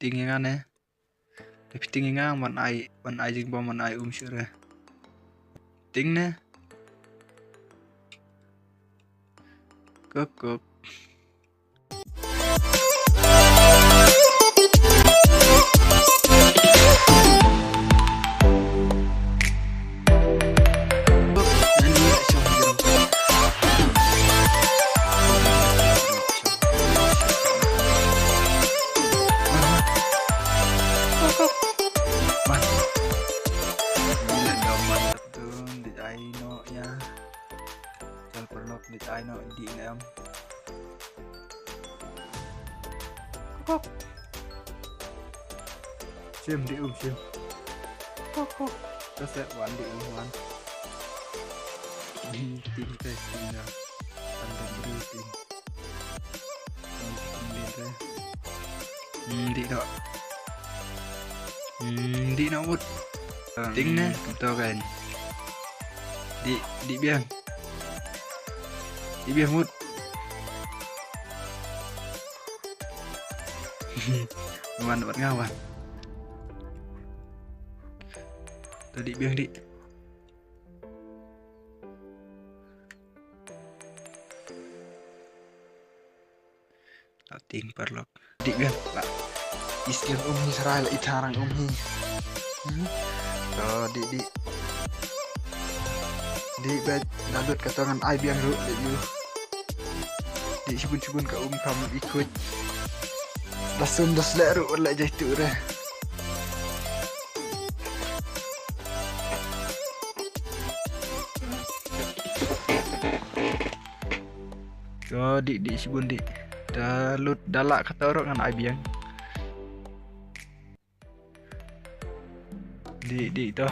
fitting ngan nè. Để fitting ngang bọn ai dừng bom bọn ai sure rồi. Fitting nè. Cuk. Di ai no di em. Kok. Sim di sim. Kok. Kita set one di one. Tim testing na. Tanda briefing. Di no mut. Ting na, to kan. Di biang. Di biang mut. Ngawan dapat ngawan. Tadi biang di. Ting perlok. Di biang pak. Istian Israel itarang di bed lalut katangan ai biang ru di sibun ka kamu ikut dasun das leru wala jaitu re di sibun di dalut dalak kata orang kan ai biang di to